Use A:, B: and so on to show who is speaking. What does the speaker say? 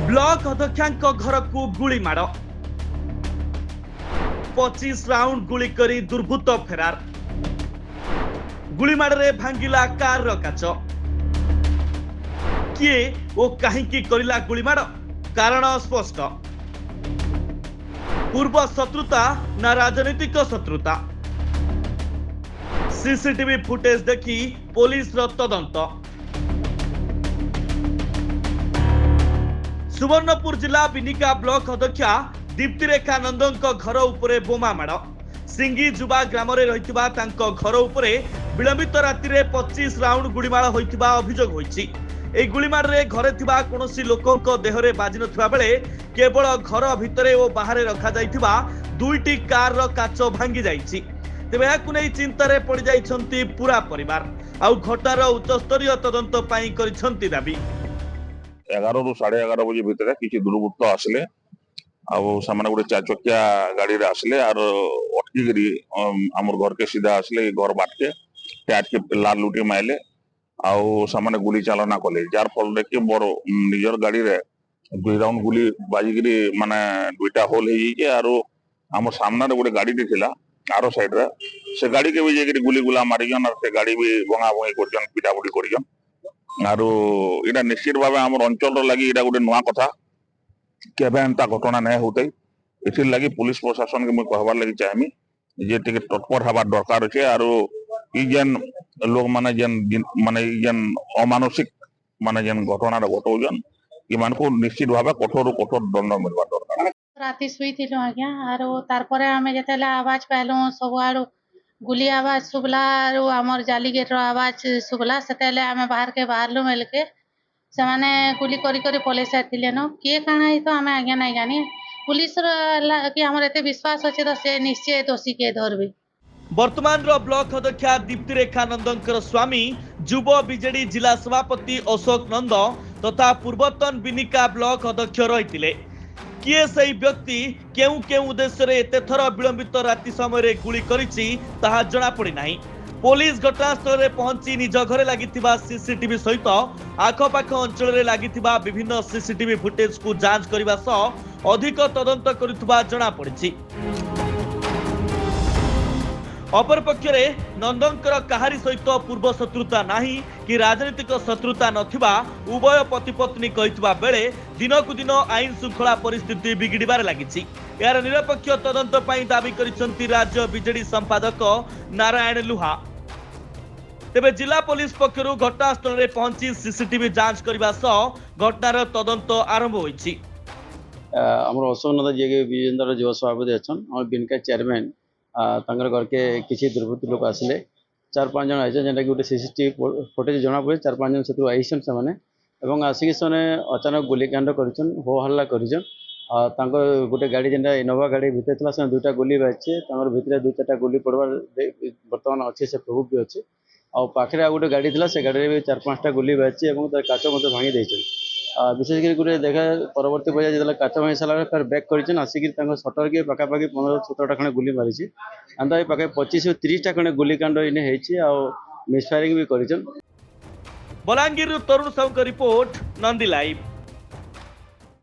A: Block अध्यक्षा घर को गुली माड़ 25 राउंड गुली करी दुर्बृत्त फेरार। गुलीमाड़े भांगिला कार काच। किए ओ कहीं करिला गुलीमाड़ कारण स्पष्ट। पूर्व शत्रुता ना राजनीतिक शत्रुता। सीसीटीवी फुटेज देखी पुलिस तदंत। सुवर्णपुर जिला बिनिका ब्लॉक अध्यक्षा दीप्तिरेखा नंदों घर उपरे बोमा माड़। सिंगी जुबा ग्राम रे रहितबा तांको घर उपरे विलंबित राति रे 25 राउंड गुलीमाड़ होइतबा अभियोग होइछि। ए गुलीमाड़ रे घरे थिबा कोनोसी लोकक देहरे बाजि नथिबा बेले केवल घर भितरे ओ बाहरे रखा जाइथिबा दुईटी कार रो काच भांगी जाइछि। तेबे याकु नै चिंतारे पड़ि जाइछन्ति पूरा परिवार। आउ घटनार उच्चस्तरीय तदंत पई करिछन्ति दाबी।
B: 11 ରୁ 11:30 बजे भितर किसी दुर्बृत्त आसले आने गोटे 4 चकिया गाड़ी रे आसले आर अटकी आम घर के सीधा आसले घर बाटके टाट के लाल लुटी माइले आने गुली चालना कले जार फल कि मोर निजर गाड़ी रे 2 राउंड गुली बाजिकी माने 2टा होल हो आम सामने गोटे गाड़ी थिला आरो साइड रे से गाड़ी के भी जेकि गुली गुला मारिजन और से गाड़ी भी भंगा भंगी करजन पिटापुटी करजन आरो इटा निश्चित भाव आम अंचल लगी इटा गोटे नुआ कथा केबे एंता घटना नहीं होते इथिर लगी पुलिस प्रशासन के मुझे कहबार लगी चाहमी जे टिके तत्पर हवा दरकार अच्छे आरो ई जेन लोग माने जेन अमानसिक माने जेन घटना घटौजन इमान को निश्चित भाव कठोर कठोर दंड मिलवा दरकार।
C: राति शुई थिलु आज्ञा आरो तार परे आमे जेतेले आवाज पाइलु सब आड़ो गुली आवाज सुबला आरो हमर जाली गेट रो आवाज सुबला सेतेले आमे बाहर के बाहरलु मिलके से माने गुली करी करी पुलिस आथिले न के काना है तो आमे आज्ञा नहीं जानी पुलिस रो कि हमर एते विश्वास अछि तो से निश्चय दोषी के धरबे।
A: वर्तमान रो ब्लॉक अध्यक्षा दीप्तिरेखा नंदंकर स्वामी युव बीजेडी जिला सभापति अशोक नंद तथा पूर्वतन बिनिका ब्लॉक अध्यक्ष रहितिले। किए सही व्यक्ति केउ केउ उद्देश्य रे एते थर विलंबित राति समय रे गुली करिछि ताहा जणा पड़ी नाही। पुलिस घटनास्थल रे पहुंची निज घरे लागिथिबा सीसीटीवी सहित आखपाख अंचल रे लागिथिबा विभिन्न सीसीटीवी फुटेज को जांच करबा सह अधिक तदंत करुथबा जणा पड़िछि। अपर पक्षरे नंदंकर कहारी सहित पूर्व शत्रुता नाही कि राजनीतिक शत्रुता नथिबा उभय पति पत्नी कहितबा बेले दिनकु दिन आईन श्रृंखला परिस्थिति बिगिड़बार लागिछि। यार निरपेक्ष तदंत पई दाबी करिसंती राज्य बीजेडी संपादक नारायण लुहा। तेबे जिला पुलिस पक्षरु घटनास्थल रे पहुंची सीसीटीवी जांच करबा सह घटनार तदंत आरंभ होइछि।
D: हमर अशोक नंद जे विजेंद्र युवा सभापति अछन और बिनका चेयरमैन तांकर घर के किसी दुर्बृत्त लोक आसिले 4-5 जन आइछन जेंटा कि गोटे सीसीटीवी फुटेज जना पड़े 4-5 जन सेतु आइछन से एवं आसिक से अचानक गुलिकांड करिछन हो हल्ला करिछन तांको गोटे गाड़ी जेंटा इनोवा गाड़ी भितर थला से 2टा गुली बाचे तांकर भितर 2-4टा गुली पड़वार वर्तमान अच्छे से प्रूफ भी अच्छे आ पाखरे आ गोटे गाड़ी थला से गाड़ी रे 4-5टा गुली बाचे एवं तार काच मते भांगी देछन। विशेष कर गोटे देखा परवर्ती पर्याय जेतला काच भांगी साला फिर बैक करिछन आसिक तांको शटर के पाखापाखि 15-17टा खणे गुली मारिछि अंदा पाखे 25 ରୁ 30टा खणे गुलीकांड इने हेछि आ मिसफायरिंग भी करिछन।
A: बलांगीर तरुण साहू का रिपोर्ट नंदी लाइव।